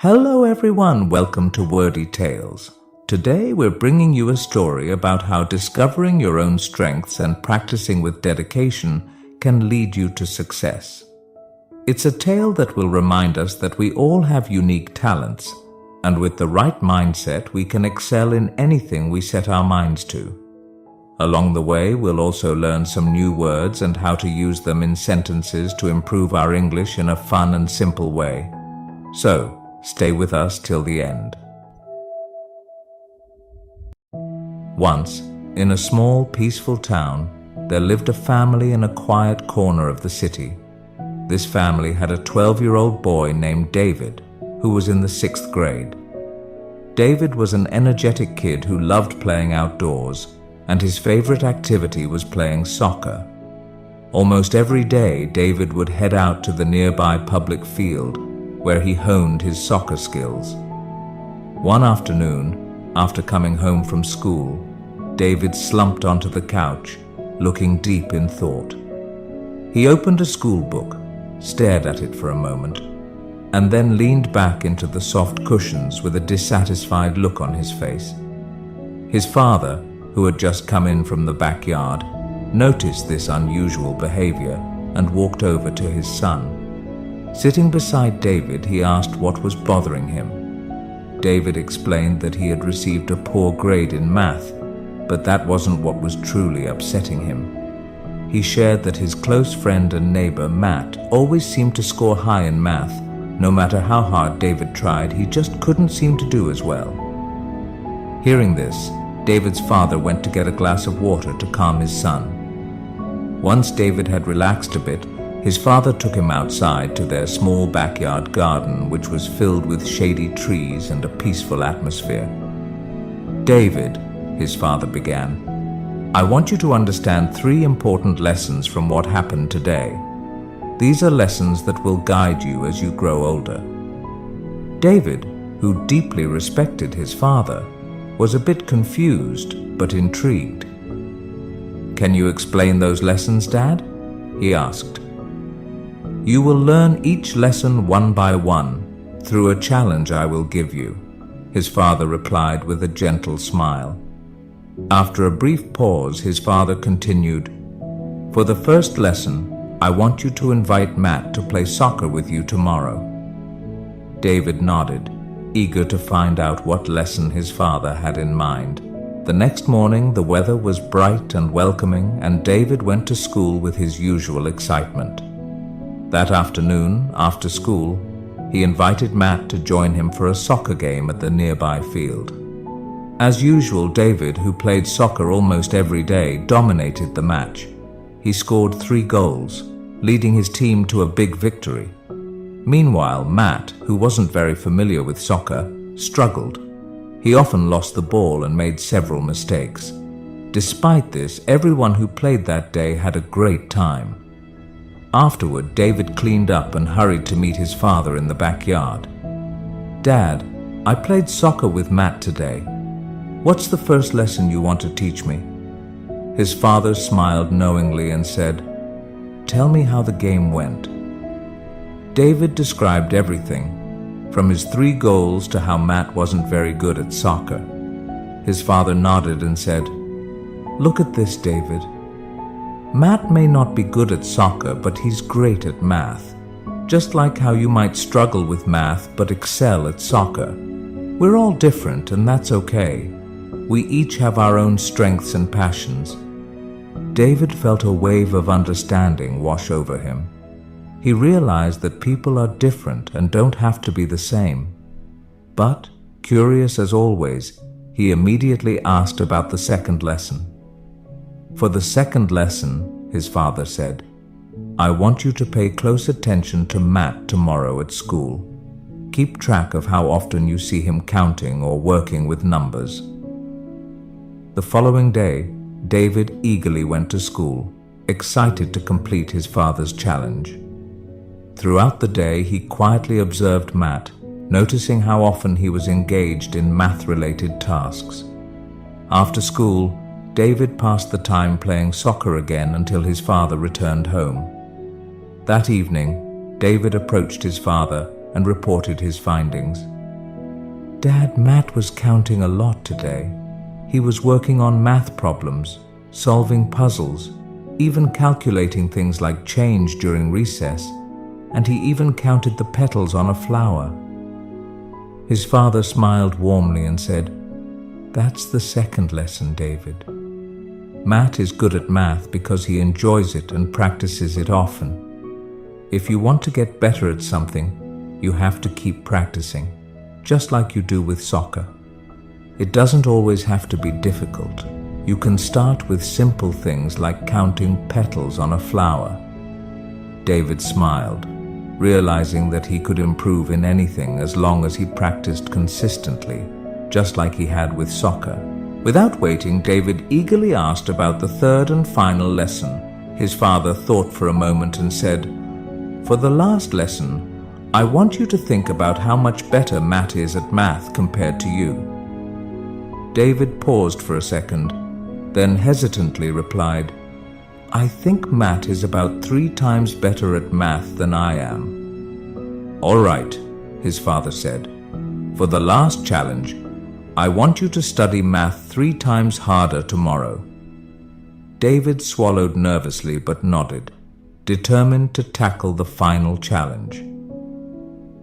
Hello everyone, welcome to Wordy Tales. Today we're bringing you a story about how discovering your own strengths and practicing with dedication can lead you to success. It's a tale that will remind us that we all have unique talents, and with the right mindset we can excel in anything we set our minds to. Along the way, we'll also learn some new words and how to use them in sentences to improve our English in a fun and simple way. So, stay with us till the end. Once, in a small, peaceful town, there lived a family in a quiet corner of the city. This family had a 12-year-old boy named David, who was in the 6th grade. David was an energetic kid who loved playing outdoors, and his favorite activity was playing soccer. Almost every day, David would head out to the nearby public field, where he honed his soccer skills. One afternoon, after coming home from school, David slumped onto the couch, looking deep in thought. He opened a school book, stared at it for a moment, and then leaned back into the soft cushions with a dissatisfied look on his face. His father, who had just come in from the backyard, noticed this unusual behavior and walked over to his son. Sitting beside David, he asked what was bothering him. David explained that he had received a poor grade in math, but that wasn't what was truly upsetting him. He shared that his close friend and neighbor, Matt, always seemed to score high in math. No matter how hard David tried, he just couldn't seem to do as well. Hearing this, David's father went to get a glass of water to calm his son. Once David had relaxed a bit, his father took him outside to their small backyard garden, which was filled with shady trees and a peaceful atmosphere. "David," his father began, "I want you to understand 3 important lessons from what happened today. These are lessons that will guide you as you grow older." David, who deeply respected his father, was a bit confused but intrigued. "Can you explain those lessons, Dad?" he asked. "You will learn each lesson one by one, through a challenge I will give you," his father replied with a gentle smile. After a brief pause, his father continued, "For the first lesson, I want you to invite Matt to play soccer with you tomorrow." David nodded, eager to find out what lesson his father had in mind. The next morning, the weather was bright and welcoming, and David went to school with his usual excitement. That afternoon, after school, he invited Matt to join him for a soccer game at the nearby field. As usual, David, who played soccer almost every day, dominated the match. He scored 3 goals, leading his team to a big victory. Meanwhile, Matt, who wasn't very familiar with soccer, struggled. He often lost the ball and made several mistakes. Despite this, everyone who played that day had a great time. Afterward, David cleaned up and hurried to meet his father in the backyard. "Dad, I played soccer with Matt today. What's the first lesson you want to teach me?" His father smiled knowingly and said, "Tell me how the game went." David described everything, from his 3 goals to how Matt wasn't very good at soccer. His father nodded and said, "Look at this, David. Matt may not be good at soccer, but he's great at math. Just like how you might struggle with math but excel at soccer. We're all different, and that's okay. We each have our own strengths and passions." David felt a wave of understanding wash over him. He realized that people are different and don't have to be the same. But, curious as always, he immediately asked about the second lesson. "For the second lesson," his father said, "I want you to pay close attention to Matt tomorrow at school. Keep track of how often you see him counting or working with numbers." The following day, David eagerly went to school, excited to complete his father's challenge. Throughout the day, he quietly observed Matt, noticing how often he was engaged in math-related tasks. After school, David passed the time playing soccer again until his father returned home. That evening, David approached his father and reported his findings. "Dad, Matt was counting a lot today. He was working on math problems, solving puzzles, even calculating things like change during recess, and he even counted the petals on a flower." His father smiled warmly and said, "That's the second lesson, David. Matt is good at math because he enjoys it and practices it often. If you want to get better at something, you have to keep practicing, just like you do with soccer. It doesn't always have to be difficult. You can start with simple things like counting petals on a flower." David smiled, realizing that he could improve in anything as long as he practiced consistently, just like he had with soccer. Without waiting, David eagerly asked about the third and final lesson. His father thought for a moment and said, "For the last lesson, I want you to think about how much better Matt is at math compared to you." David paused for a second, then hesitantly replied, "I think Matt is about 3 times better at math than I am." "All right," his father said. "For the last challenge, I want you to study math 3 times harder tomorrow." David swallowed nervously but nodded, determined to tackle the final challenge.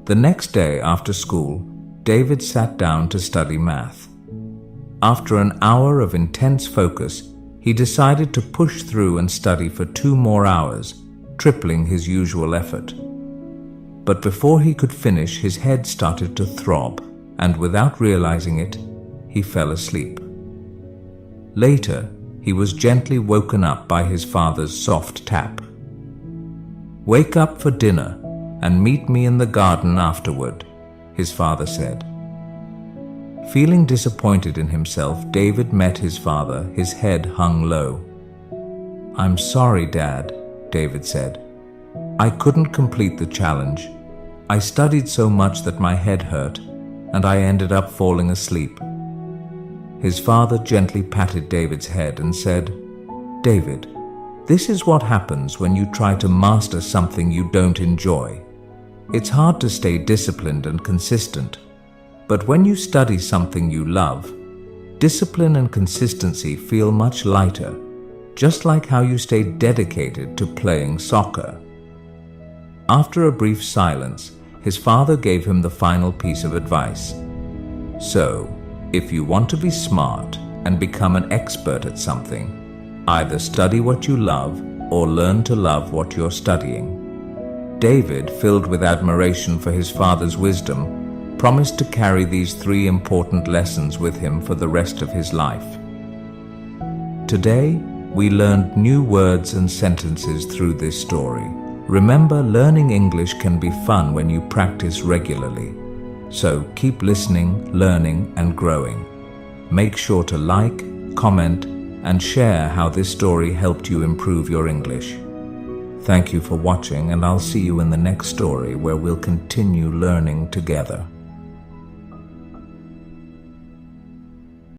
The next day after school, David sat down to study math. After an hour of intense focus, he decided to push through and study for 2 more hours, tripling his usual effort. But before he could finish, his head started to throb, and without realizing it, he fell asleep. Later, he was gently woken up by his father's soft tap. "Wake up for dinner and meet me in the garden afterward," his father said. Feeling disappointed in himself, David met his father, his head hung low. "I'm sorry, Dad," David said. "I couldn't complete the challenge. I studied so much that my head hurt, and I ended up falling asleep." His father gently patted David's head and said, "David, this is what happens when you try to master something you don't enjoy. It's hard to stay disciplined and consistent. But when you study something you love, discipline and consistency feel much lighter, just like how you stay dedicated to playing soccer." After a brief silence, his father gave him the final piece of advice. "So, if you want to be smart and become an expert at something, either study what you love or learn to love what you're studying." David, filled with admiration for his father's wisdom, promised to carry these 3 important lessons with him for the rest of his life. Today, we learned new words and sentences through this story. Remember, learning English can be fun when you practice regularly. So keep listening, learning, and growing. Make sure to like, comment, and share how this story helped you improve your English. Thank you for watching, and I'll see you in the next story where we'll continue learning together.